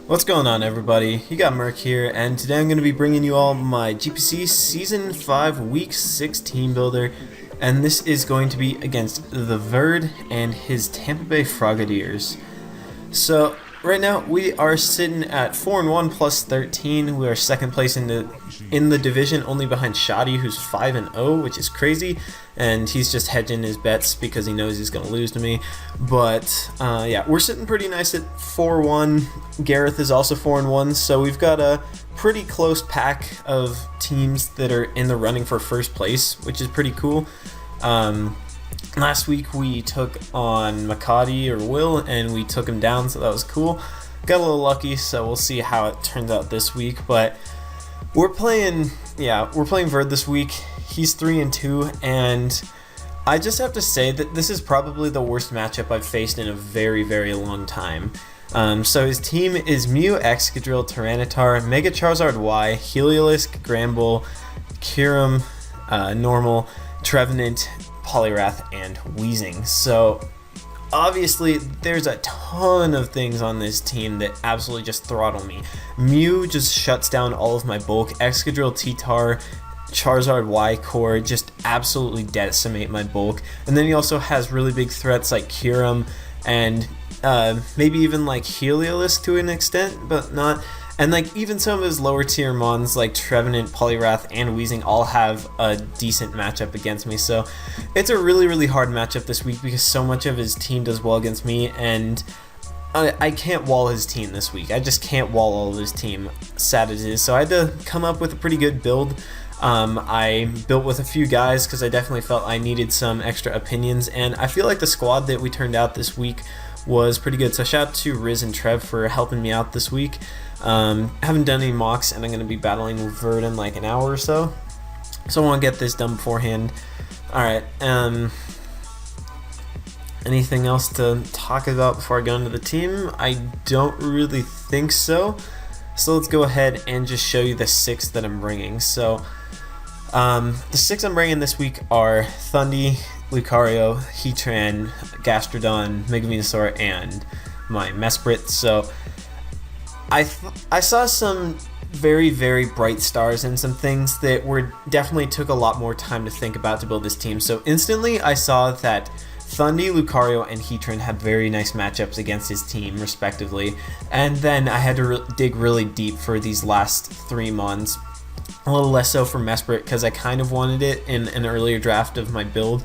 What's going on, everybody? You got Merc here, and today I'm going to be bringing you all my GPC Season 5 Week 6 team builder, and this is going to be against the Verd and his Tampa Bay Frogadiers. So right now we are sitting at 4-1 plus 13. We are second place in the division, only behind Shoddy, who's 5-0, which is crazy, and he's just hedging his bets because he knows he's going to lose to me. But yeah, we're sitting pretty nice at 4-1. Gareth is also 4-1, so we've got a pretty close pack of teams that are in the running for first place, which is pretty cool. Last week we took on Makati or Will, and we took him down, so that was cool. Got a little lucky, so we'll see how it turns out this week. But we're playing Verd this week. He's 3-2, and I just have to say that this is probably the worst matchup I've faced in a very, very long time. So his team is Mew, Excadrill, Tyranitar, Mega Charizard Y, Heliolisk, Granbull, Kyurem, Normal, Trevenant, Poliwrath, and Weezing. So obviously there's a ton of things on this team that absolutely just throttle me. Mew just shuts down all of my bulk. Excadrill, T-Tar, Charizard Y Core just absolutely decimate my bulk. And then he also has really big threats like Kyurem and maybe even like Heliolisk to an extent, but not. And like even some of his lower tier mons like Trevenant, Poliwrath, and Weezing all have a decent matchup against me. So it's a really, really hard matchup this week because so much of his team does well against me, and I can't wall his team this week. I just can't wall all of his team, sad as it is. So I had to come up with a pretty good build. I built with a few guys because I definitely felt I needed some extra opinions, and I feel like the squad that we turned out this week was pretty good. So shout out to Riz and Trev for helping me out this week. Haven't done any mocks, and I'm going to be battling with Verd in like an hour or so. So I want to get this done beforehand. Alright, anything else to talk about before I go into the team? I don't really think so. So let's go ahead and just show you the 6 that I'm bringing. So the 6 I'm bringing this week are Thundy, Lucario, Heatran, Gastrodon, Mega Venusaur, and my Mesprit. So I saw some very, very bright stars and some things that definitely took a lot more time to think about to build this team. So instantly I saw that Thundy, Lucario, and Heatran had very nice matchups against his team, respectively. And then I had to dig really deep for these last 3 mons. A little less so for Mesprit because I kind of wanted it in an earlier draft of my build.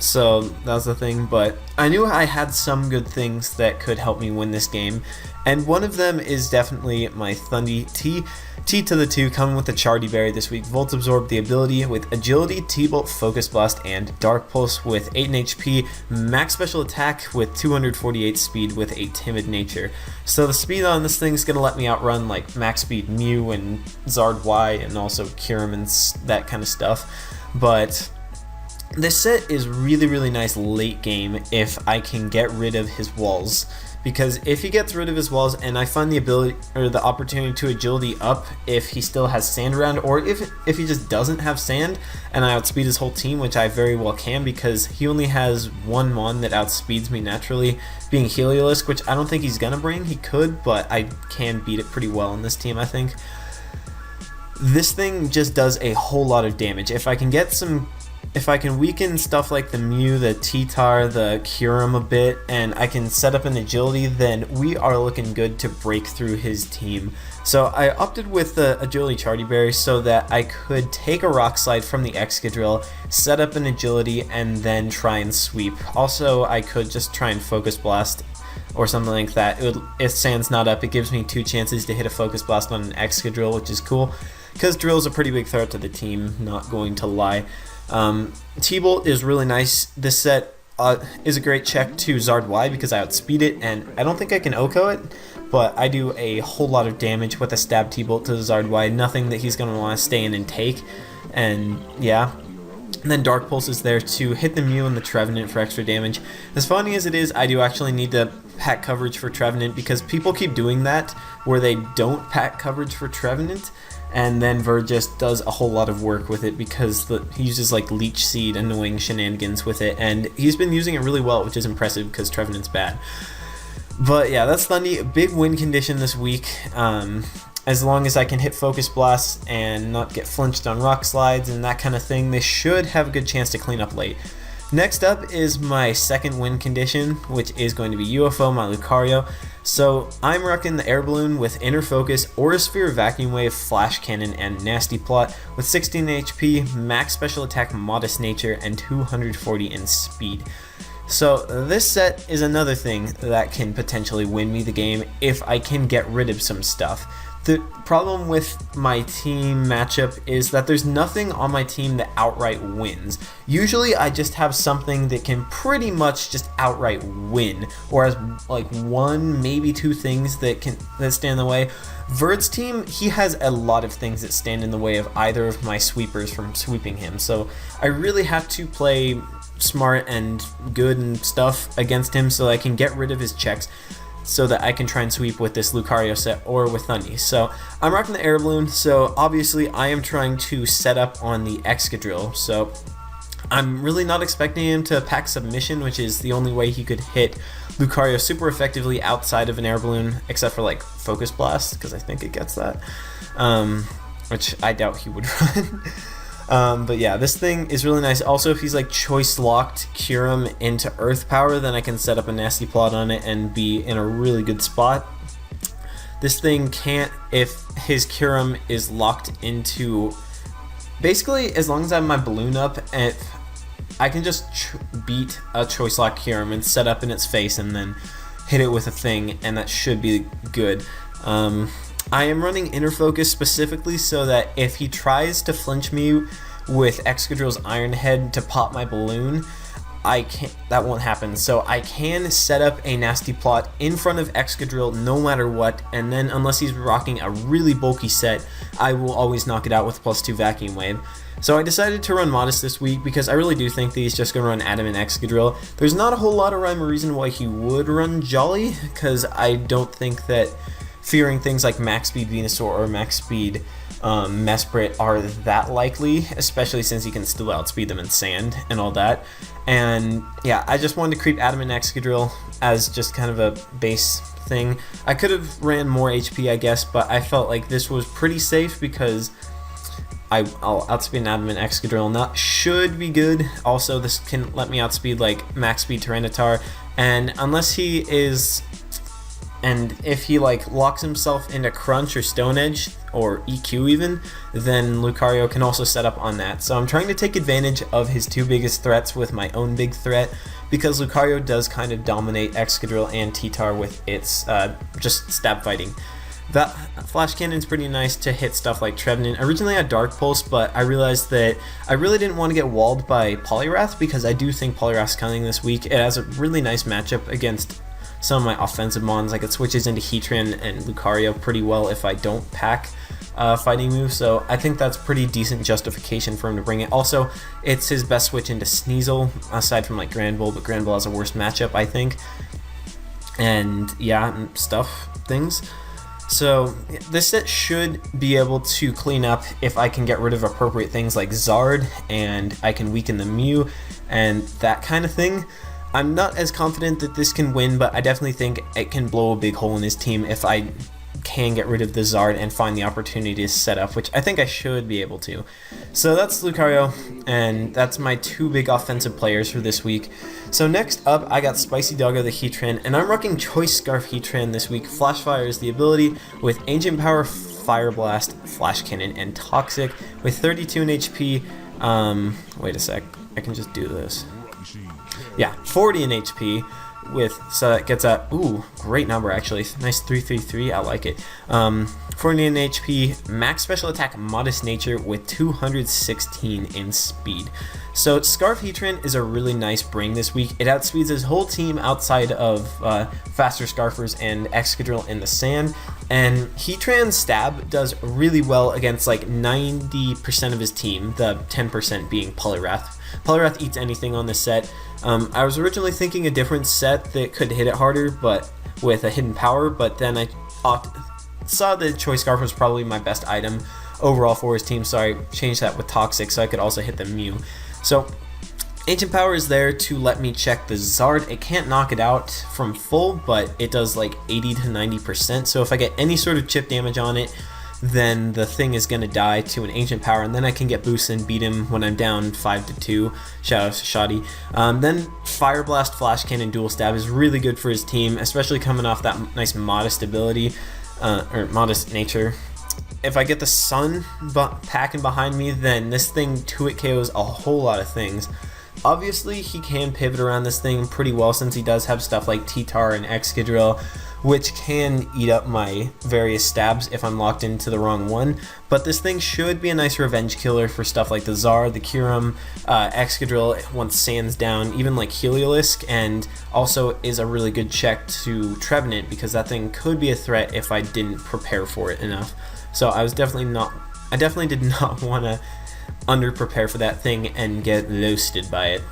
So that was the thing, but I knew I had some good things that could help me win this game, and one of them is definitely my Thundy T to the 2 coming with the Chardy Berry this week. Volt Absorb the ability with Agility, T-Bolt, Focus Blast, and Dark Pulse with 8 HP, Max Special Attack with 248 Speed with a Timid Nature. So the speed on this thing is going to let me outrun like Max Speed Mew and Zard Y and also Kyurem and that kind of stuff, but this set is really, really nice late game if I can get rid of his walls, because if he gets rid of his walls and I find the ability or the opportunity to agility up if he still has sand around, or if he just doesn't have sand and I outspeed his whole team, which I very well can because he only has one mon that outspeeds me naturally, being Heliolisk, which I don't think he's gonna bring. He could, but I can beat it pretty well in this team, I think. This thing just does a whole lot of damage. If I can weaken stuff like the Mew, the T-Tar, the Kyurem a bit, and I can set up an agility, then we are looking good to break through his team. So I opted with the Agility Chardy Berry so that I could take a Rock Slide from the Excadrill, set up an agility, and then try and sweep. Also, I could just try and Focus Blast or something like that. If Sand's not up, it gives me 2 chances to hit a Focus Blast on an Excadrill, which is cool, because Drill's a pretty big threat to the team, not going to lie. T-Bolt is really nice. This set is a great check to Zard Y because I outspeed it, and I don't think I can OHKO it, but I do a whole lot of damage with a stab T-Bolt to Zard Y, nothing that he's going to want to stay in and take, and yeah. And then Dark Pulse is there to hit the Mew and the Trevenant for extra damage. As funny as it is, I do actually need to pack coverage for Trevenant because people keep doing that where they don't pack coverage for Trevenant, and then Verd just does a whole lot of work with it because he uses like Leech Seed annoying shenanigans with it, and he's been using it really well, which is impressive because Trevenant's bad. But yeah, that's Thundy. Big win condition this week. As long as I can hit focus blasts and not get flinched on rock slides and that kind of thing, they should have a good chance to clean up late. Next up is my second win condition, which is going to be UFO, my Lucario. So I'm rocking the air balloon with inner focus, aura sphere, vacuum wave, flash cannon, and nasty plot with 16 HP, max special attack, modest nature, and 240 in speed. So this set is another thing that can potentially win me the game if I can get rid of some stuff. The problem with my team matchup is that there's nothing on my team that outright wins. Usually I just have something that can pretty much just outright win, or has like one, maybe two things that stand in the way. Verd's team, he has a lot of things that stand in the way of either of my sweepers from sweeping him, so I really have to play smart and good and stuff against him so I can get rid of his checks, so that I can try and sweep with this Lucario set or with Thundy. So I'm rocking the air balloon, so obviously I am trying to set up on the Excadrill, so I'm really not expecting him to pack submission, which is the only way he could hit Lucario super effectively outside of an air balloon, except for like Focus Blast, because I think it gets that, which I doubt he would run. But yeah, this thing is really nice. Also, if he's like choice locked Kyurem into Earth Power, then I can set up a nasty plot on it and be in a really good spot. This thing can't if his Kyurem is locked into... Basically, as long as I have my balloon up, if I can just beat a choice locked Kyurem and set up in its face and then hit it with a thing, and that should be good. I am running inner focus specifically so that if he tries to flinch me with Excadrill's Iron Head to pop my balloon, that won't happen. So I can set up a nasty plot in front of Excadrill no matter what, and then unless he's rocking a really bulky set, I will always knock it out with +2 vacuum wave. So I decided to run Modest this week because I really do think that he's just going to run Adamant Excadrill. There's not a whole lot of rhyme or reason why he would run Jolly, because I don't think that fearing things like max speed Venusaur or max speed Mesprit are that likely, especially since you can still outspeed them in sand and all that. And yeah, I just wanted to creep Adamant Excadrill as just kind of a base thing. I could have ran more HP, I guess, but I felt like this was pretty safe because I'll outspeed an Adamant Excadrill, and that should be good. Also, this can let me outspeed like max speed Tyranitar, and unless he is... And if he like locks himself into Crunch or Stone Edge or EQ even, then Lucario can also set up on that. So I'm trying to take advantage of his two biggest threats with my own big threat, because Lucario does kind of dominate Excadrill and T-Tar with its just stab fighting. That Flash Cannon's pretty nice to hit stuff like Trevenant. Originally I had Dark Pulse, but I realized that I really didn't want to get walled by Poliwrath, because I do think Poliwrath's coming this week. It has a really nice matchup against some of my offensive mons. Like, it switches into Heatran and Lucario pretty well if I don't pack fighting moves, so I think that's pretty decent justification for him to bring it. Also, it's his best switch into Sneasel, aside from like Granbull, but Granbull has a worse matchup, I think. And yeah, things. So this set should be able to clean up if I can get rid of appropriate things like Zard, and I can weaken the Mew and that kind of thing. I'm not as confident that this can win, but I definitely think it can blow a big hole in his team if I can get rid of the Zard and find the opportunity to set up, which I think I should be able to. So that's Lucario, and that's my two big offensive players for this week. So next up, I got Spicy Doggo the Heatran, and I'm rocking Choice Scarf Heatran this week. Flash Fire is the ability with Ancient Power, Fire Blast, Flash Cannon, and Toxic with 32 in HP. Wait a sec, I can just do this. Yeah, 40 in HP with, so that gets a, ooh, great number actually, nice 333, I like it. 40 in HP, max special attack, modest nature with 216 in speed. So Scarf Heatran is a really nice bring this week. It outspeeds his whole team outside of Faster Scarfers and Excadrill in the sand. And Heatran's stab does really well against like 90% of his team, the 10% being Poliwrath. Poliwrath eats anything on this set. I was originally thinking a different set that could hit it harder, but with a hidden power, but then I saw that Choice Scarf was probably my best item overall for his team, so I changed that with Toxic so I could also hit the Mew. So Ancient Power is there to let me check the Zard. It can't knock it out from full, but it does like 80 to 90%. So if I get any sort of chip damage on it, then the thing is going to die to an Ancient Power, and then I can get boost and beat him when I'm down 5-2. Shout out to Shoddy. Then Fire Blast, Flash Cannon, Dual Stab is really good for his team, especially coming off that nice modest ability, or modest nature. If I get the Sun packing behind me, then this thing 2-hit KOs a whole lot of things. Obviously, he can pivot around this thing pretty well since he does have stuff like T-Tar and Excadrill, which can eat up my various stabs if I'm locked into the wrong one. But this thing should be a nice revenge killer for stuff like the Zard, the Kyurem, Excadrill once Sand's down, even like Heliolisk, and also is a really good check to Trevenant because that thing could be a threat if I didn't prepare for it enough. So I definitely did not want to under-prepare for that thing and get roasted by it.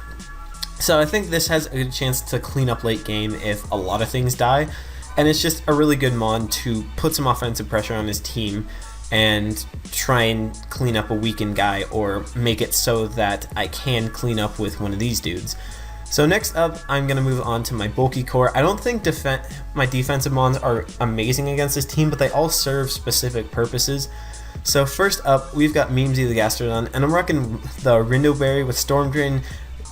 So I think this has a good chance to clean up late game if a lot of things die, and it's just a really good mon to put some offensive pressure on his team and try and clean up a weakened guy or make it so that I can clean up with one of these dudes. So next up, I'm going to move on to my bulky core. I don't think my defensive mons are amazing against this team, but they all serve specific purposes. So first up, we've got Memesy the Gastrodon, and I'm rocking the Rindoberry with Storm Drain,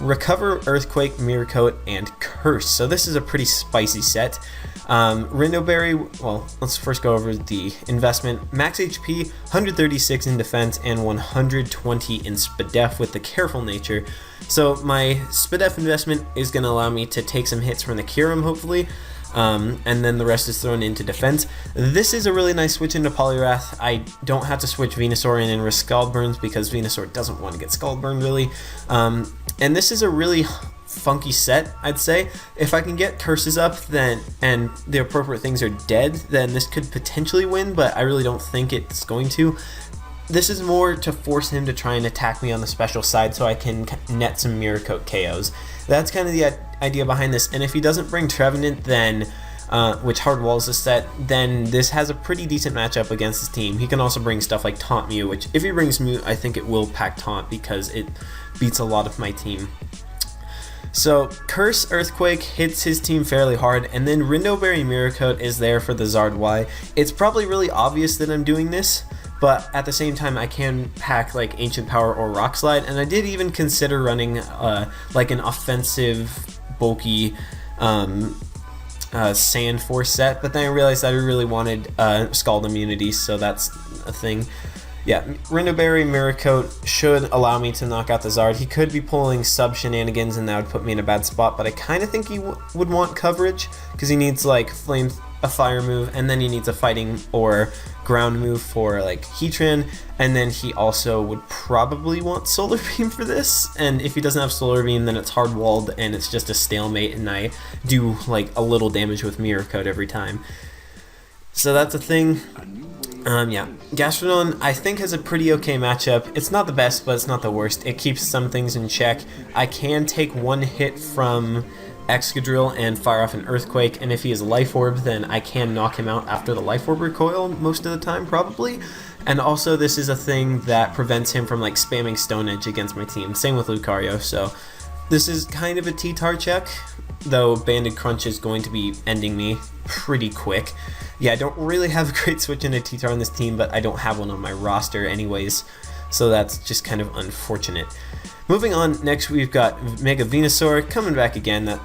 Recover, Earthquake, Mirror Coat, and Curse. So this is a pretty spicy set. Rindoberry, well, let's first go over the investment. Max HP, 136 in defense, and 120 in Spadef with the Careful nature. So my Spadef investment is going to allow me to take some hits from the Kyurem, hopefully. And then the rest is thrown into defense. This is a really nice switch into Poliwrath. I don't have to switch Venusaur in and risk Scald Burns because Venusaur doesn't want to get Scald Burned really. And this is a really funky set, I'd say. If I can get curses up and the appropriate things are dead, then this could potentially win, but I really don't think it's going to. This is more to force him to try and attack me on the special side so I can net some Mirror Coat KOs. That's kind of the idea behind this, and if he doesn't bring Trevenant, then which hard walls this set, then this has a pretty decent matchup against his team. He can also bring stuff like Taunt Mew, which if he brings Mew, I think it will pack Taunt because it beats a lot of my team. So Curse Earthquake hits his team fairly hard, and then Rindoberry Mirror Coat is there for the Zard Y. It's probably really obvious that I'm doing this, but at the same time I can pack like Ancient Power or Rock Slide, and I did even consider running like an offensive bulky Sand Force set, but then I realized I really wanted Scald immunity, so that's a thing. Yeah, Rindoberry Mirror Coat should allow me to knock out the Zard. He could be pulling sub shenanigans and that would put me in a bad spot, but I kind of think he would want coverage because he needs like a fire move, and then he needs a fighting or ground move for like Heatran, and then he also would probably want Solar Beam for this, and if he doesn't have Solar Beam, then it's hard walled and it's just a stalemate, and I do like a little damage with Mirror Coat every time. So that's a thing. Yeah, Gastrodon I think has a pretty okay matchup. It's not the best, but it's not the worst. It keeps some things in check. I can take one hit from Excadrill and fire off an Earthquake, and if he has a Life Orb, then I can knock him out after the Life Orb recoil most of the time, probably. And also this is a thing that prevents him from like spamming Stone Edge against my team. Same with Lucario, so this is kind of a T-Tar check, though Banded Crunch is going to be ending me pretty quick. Yeah, I don't really have a great switch into T-Tar on this team, but I don't have one on my roster anyways, so that's just kind of unfortunate. Moving on, next we've got Mega Venusaur coming back again, that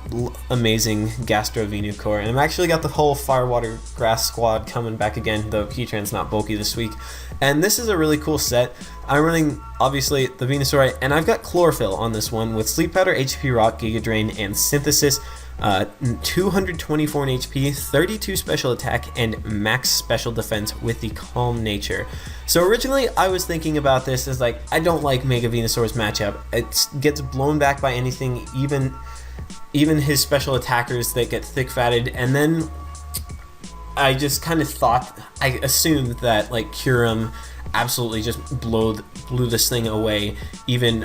amazing Gastro Venusaur, and I've actually got the whole Fire Water Grass squad coming back again, though Heatran's not bulky this week. And this is a really cool set. I'm running, obviously, the Venusaur, and I've got Chlorophyll on this one with Sleep Powder, HP Rock, Giga Drain, and Synthesis. 224 in HP, 32 special attack, and max special defense with the Calm nature. So originally I was thinking about this as like, I don't like Mega Venusaur's matchup. It gets blown back by anything, even his special attackers that get thick-fatted, and then I just kind of I assumed that like Kyurem absolutely just blew this thing away, even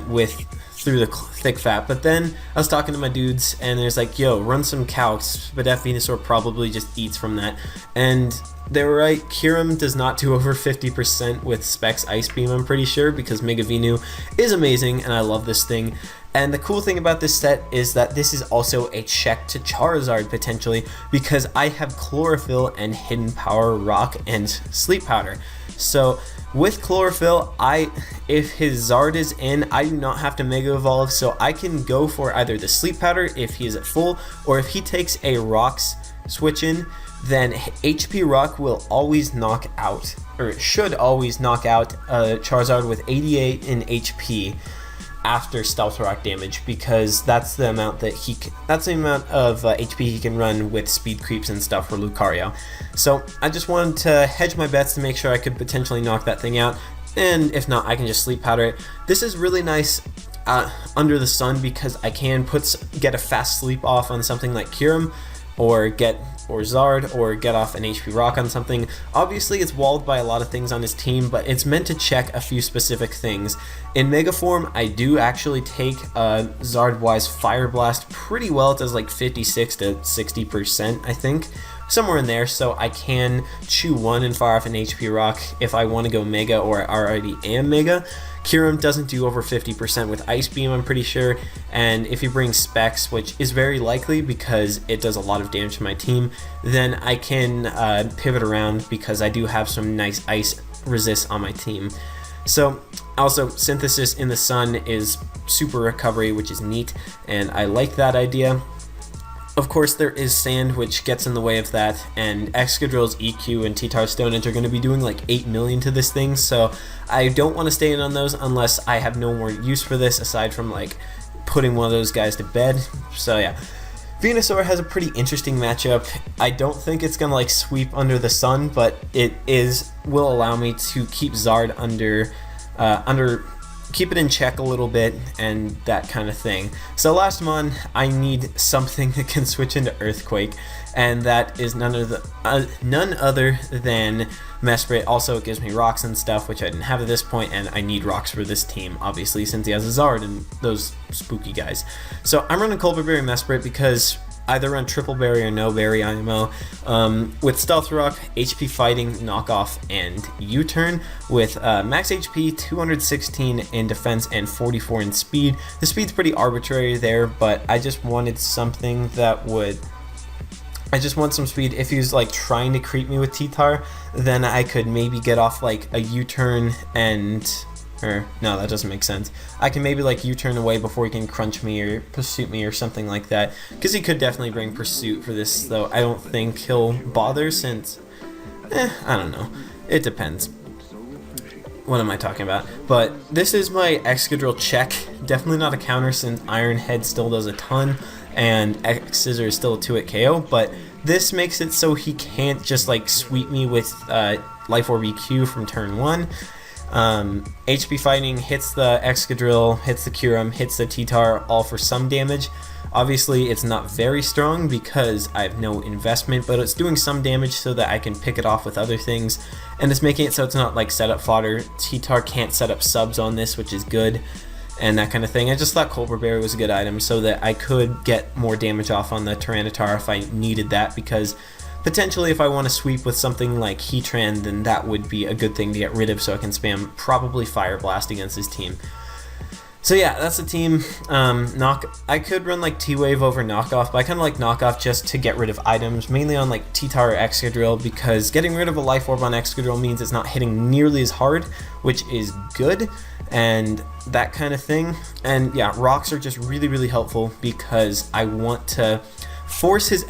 through the thick fat. But then I was talking to my dudes, and there's like, yo, run some calcs, but that Venusaur probably just eats from that. And they were right, Kyurem does not do over 50% with Specs Ice Beam, I'm pretty sure, because Mega Venu is amazing, and I love this thing. And the cool thing about this set is that this is also a check to Charizard potentially, because I have Chlorophyll and Hidden Power, Rock, and Sleep Powder. So with Chlorophyll, if his Zard is in, I do not have to Mega Evolve, so I can go for either the Sleep Powder if he is at full, or if he takes a Rocks switch in, then HP Rock will always knock out, or it should always knock out Charizard with 88 in HP after Stealth Rock damage, because that's the amount that that's the amount of HP he can run with speed creeps and stuff for Lucario. So I just wanted to hedge my bets to make sure I could potentially knock that thing out, and if not, I can just Sleep Powder it. This is really nice under the sun, because I can get a fast sleep off on something like Kyurem, or Zard, or get off an HP Rock on something. Obviously it's walled by a lot of things on his team, but it's meant to check a few specific things. In Mega Form, I do actually take Zard-wise Fire Blast pretty well. It does like 56 to 60%, I think, somewhere in there, so I can chew one and fire off an HP Rock if I want to go Mega, or I already am Mega. Kyurem doesn't do over 50% with Ice Beam, I'm pretty sure, and if he brings Specs, which is very likely because it does a lot of damage to my team, then I can pivot around because I do have some nice Ice resists on my team. So also, Synthesis in the sun is super recovery, which is neat, and I like that idea. Of course, there is Sand, which gets in the way of that, and Excadrill's EQ and T-Tar Stone Edge are going to be doing like 8 million to this thing, so I don't want to stay in on those unless I have no more use for this aside from like putting one of those guys to bed. So yeah, Venusaur has a pretty interesting matchup. I don't think it's going to like sweep under the sun, but it will allow me to keep Zard keep it in check a little bit and that kind of thing. So last mon, I need something that can switch into Earthquake, and that is none other than Mesprit. Also, it gives me rocks and stuff, which I didn't have at this point, and I need rocks for this team, obviously, since he has a Zard and those spooky guys. So I'm running Colbur Berry Mesprit because either run Triple Berry or No Berry IMO. With Stealth Rock, HP Fighting, Knockoff, and U-Turn. With max HP, 216 in defense and 44 in speed. The speed's pretty arbitrary there, but I just wanted something that would... I just want some speed. If he was like trying to creep me with T-Tar, then I could maybe get off like a U-Turn and... Or, no, that doesn't make sense. I can maybe like U-turn away before he can crunch me or pursuit me or something like that. Because he could definitely bring pursuit for this, though I don't think he'll bother since... I don't know. It depends. What am I talking about? But this is my Excadrill check. Definitely not a counter since Iron Head still does a ton and X-Scissor is still a 2-hit KO, but this makes it so he can't just like sweep me with Life Orb EQ from turn 1. HP Fighting hits the Excadrill, hits the Kyurem, hits the T-Tar, all for some damage. Obviously, it's not very strong because I have no investment, but it's doing some damage so that I can pick it off with other things, and it's making it so it's not like setup fodder. T-Tar can't set up subs on this, which is good, and that kind of thing. I just thought Colbur Berry was a good item so that I could get more damage off on the Tyranitar if I needed that, because potentially, if I want to sweep with something like Heatran, then that would be a good thing to get rid of so I can spam probably Fire Blast against his team. So yeah, that's the team. I could run like T-Wave over Knockoff, but I kind of like Knockoff just to get rid of items, mainly on like T-Tar or Excadrill, because getting rid of a Life Orb on Excadrill means it's not hitting nearly as hard, which is good, and that kind of thing. And yeah, rocks are just really, really helpful because I want to force his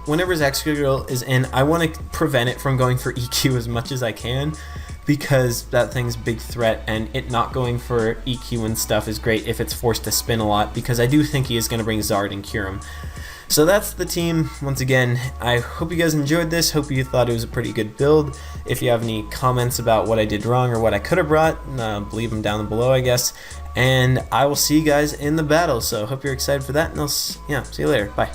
whenever his Excadrill is in, I want to prevent it from going for EQ as much as I can, because that thing's a big threat, and it not going for EQ and stuff is great if it's forced to spin a lot, because I do think he is going to bring Zard and Kyurem. So that's the team. Once again, I hope you guys enjoyed this. Hope you thought it was a pretty good build. If you have any comments about what I did wrong or what I could have brought, leave them down below, I guess. And I will see you guys in the battle. So hope you're excited for that, and I'll see you later. Bye.